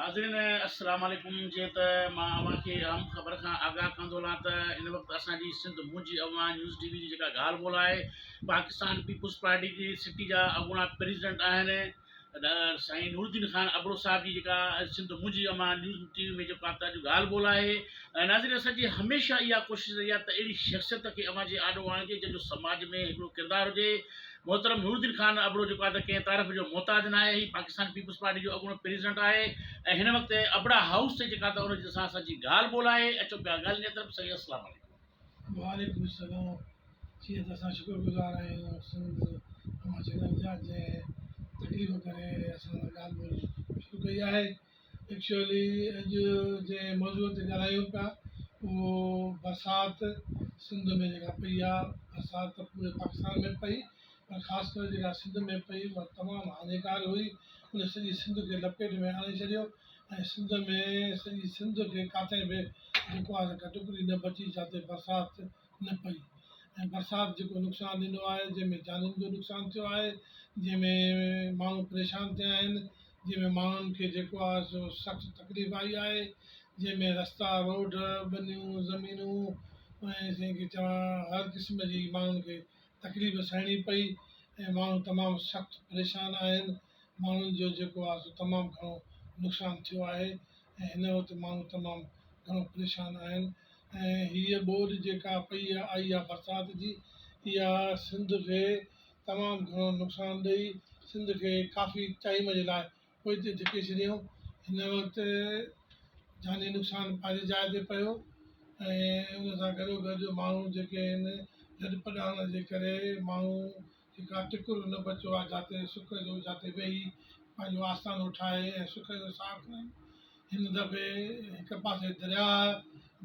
नाज़रीन अस्सलाम वालेकुम। जे त मां अव्हांखे अहम ख़बर खां आगाह कंदो हलां त इन वक़्तु असांजी सिंध मुंहिंजी अवां न्यूज़ टीवी जी जेका ॻाल्हि ॿोल आहे, पाकिस्तान पीपुल्स पार्टी जी सिटी जा अॻूणा प्रेसिडेंट आहिनि साईं नूरुद्दीन ख़ान अबड़ो साहिब जी जेका सिंध मुंहिंजी अवां न्यूज़ टीवी में जेको आहे ॻाल्हि ॿोल आहे। नाज़रीन असांजी हमेशह इहा कोशिशि रही आहे त अहिड़ी शख़्सियत खे अवां जे आॾो आणिजे जंहिंजो समाज में हिकिड़ो किरदारु हुजे। मोहतरम नूरुद्दीन ख़ान अबड़ो जेको आहे त कंहिं तारीफ़ जो मोहताज न आहे। ही पाकिस्तान पीपुल्स पार्टी जो अॻूणो प्रेसिडेंट आहे ऐं हिन वक़्तु अबड़ा हाउस ते जेका त उन सां असांजी ॻाल्हि ॿोल आहे। अचो पिया ॻाल्हि जी तरफ़। सही अस्सलाम वालेकुम। वालेकुम सलाम। जीअं त असां शुक्रगुज़ार आहियूं सिंध अवां चैनल जा जंहिं तकलीफ़ करे असां ॻाल्हि ॿोल शुरू कई आहे। एक्चुअली अॼु जंहिं मौज़ूअ ते ॻाल्हायूं पिया उहो बरसाति सिंध में जेका पई आहे। बरसाति त पूरे पाकिस्तान में पई पर ख़ासि करे जेका सिंध में पई उहा तमामु हानिकार हुई। उन सॼी सिंध खे लपेट में आणे छॾियो ऐं सिंध में सॼी सिंध खे किथे बि जेको आहे कटुकड़ी न बची जिते बरसाति न पई। ऐं बरसाति जेको नुक़सानु ॾिनो आहे जंहिंमें जानुनि जो नुक़सानु थियो आहे, जंहिंमें माण्हू परेशान थिया आहिनि, जंहिंमें माण्हुनि खे जेको आहे सो सख़्तु तकलीफ़ आई आहे, जंहिंमें रस्ता रोड ॿनियूं ज़मीनूं ऐं जंहिंखे चवां हर क़िस्म जी माण्हुनि खे तकलीफ़ सहणी पई ऐं माण्हू तमामु सख़्तु परेशान आहिनि। माण्हुनि जो जेको आहे सो तमामु घणो नुक़सानु थियो आहे ऐं हिन वक़्तु माण्हू तमामु घणो परेशान आहिनि। ऐं हीअ ॿोॾि जेका पई आहे आई आहे बरसाति जी, इहा सिंध खे तमामु घणो नुक़सानु ॾेई सिंध खे काफ़ी टाइम जे लाइ पोइते धिके छॾियऊं। हिन वक़्तु जानी नुक़सानु पंहिंजी जाइ ते पियो ऐं उन सां गॾोगॾु माण्हू जेके आहिनि झॾ पॾाण जे करे माण्हू जेका टिकुर न बचियो आहे जिते सुख जो जिते वेही पंहिंजो आस्थानो ठाहे ऐं सुख जो साह खणनि। हिन दफ़े हिकु पासे दरिया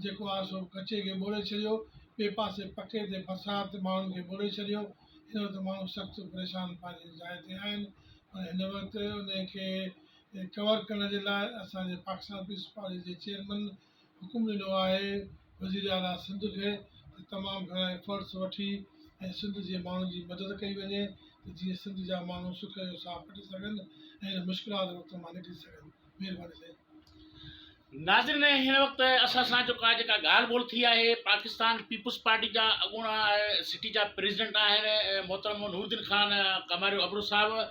जेको आहे सो कचे खे ॿोड़े छॾियो, ॿिए पासे पके ते बरसाति माण्हुनि खे ॿोड़े छॾियो। हिन वक़्तु माण्हू सख़्तु परेशान पंहिंजी जाइ ते आहिनि पर हिन वक़्तु उन खे कवर करण जे लाइ असांजे पाकिस्तान पीपुल्स पार्टी जे चेयरमैन हुकुम ॾिनो आहे वज़ीर आला सिंध खे त तमामु घणा एफर्ट्स वठी ऐं सिंध जे माण्हुनि जी मदद कई वञे त जीअं सिंध जा माण्हू सुख जो साह पटी सघनि ऐं हिन मुश्किलात वक़्त मां निकिरी सघनि। महिरबानी साईं। नाज़रीन हिन वक़्तु असां सां जेका ॻाल्हि ॿोल थी आहे, पाकिस्तान पीपुल्स पार्टी जा अॻूणा सिटी जा प्रेसिडेंट आहिनि मोहतरम नूरुद्दीन ख़ान कमारियो अबड़ो साहिब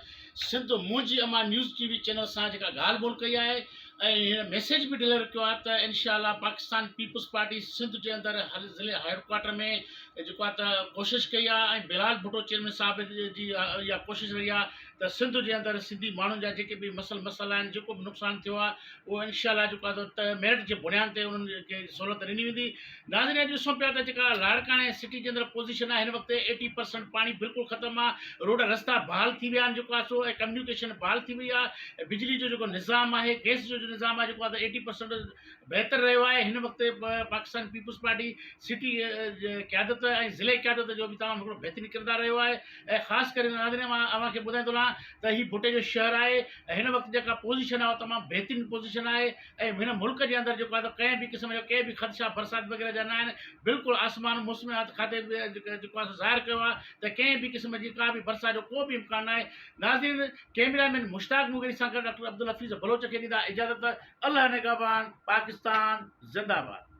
सिंध मुंहिंजी अमां न्यूज़ टीवी चैनल सां जेका ॻाल्हि ॿोल कई आहे ऐं हिन मैसेज बि डिलीवर कयो आहे त इंशाअल्लाह पाकिस्तान पीपुल्स पार्टी सिंध जे अंदरि हर ज़िले हेडक्वाटर में जेको आहे त कोशिशि कई आहे ऐं बिलाल भुट्टो चेयरमैन साहिब जी इहा कोशिशि रही आहे त सिंध जे अंदरि सिंधी माण्हुनि जा जेके बि मसइला आहिनि, जेको बि नुक़सानु थियो आहे उहो इंशाअल्लाह जेको आहे त मेरिट जे बुनियाद ते उन्हनि खे सहूलियत ॾिनी वेंदी। नाज़रीन ॾिसूं पिया त जेका लाड़काणे सिटी जे अंदरि पोज़ीशन आहे हिन वक़्तु 80% पाणी बिल्कुलु ख़तमु आहे। रोड रस्ता बहाल थी विया आहिनि जेको आहे सो ऐं कम्यूनिकेशन बहाल थी वई आहे। बिजली जो जेको निज़ाम आहे, गैस जो निज़ाम आहे जेको आहे त 80% बहितर रहियो आहे। हिन वक़्तु पाकिस्तान पीपुल्स पार्टी सिटी क़यादत ऐं ज़िले क़यादत जो बि तमामु हिकिड़ो बहितरीनु किरदारु रहियो आहे ऐं ख़ासि करे नाज़रीन मां अव्हांखे ॿुधाईंदो रहां त हीउ भुटे जो शहरु आहे ऐं हिन वक़्तु जेका पोज़ीशन आहे उहा तमामु बहितरीनु पोज़ीशन आहे ऐं हिन मुल्क जे अंदरि जेको आहे त कंहिं बि क़िस्म जो कंहिं बि ख़दशा बरसाति वग़ैरह जा न आहिनि। बिल्कुलु आसमान मौसमियात खाते जेको आहे ज़ाहिर कयो आहे त कंहिं बि क़िस्म जी का बि बरसाति जो को बि इम्कान न आहे। नाज़रीन कैमरामैन मुश्ताक मुगरी सां गॾु डॉक्टर अब्दुल हफ़ीज़ बलोच खे ॾींदा इजाज़त। अल्लाह निगहबान। पाकिस्तान ज़िंदाबाद।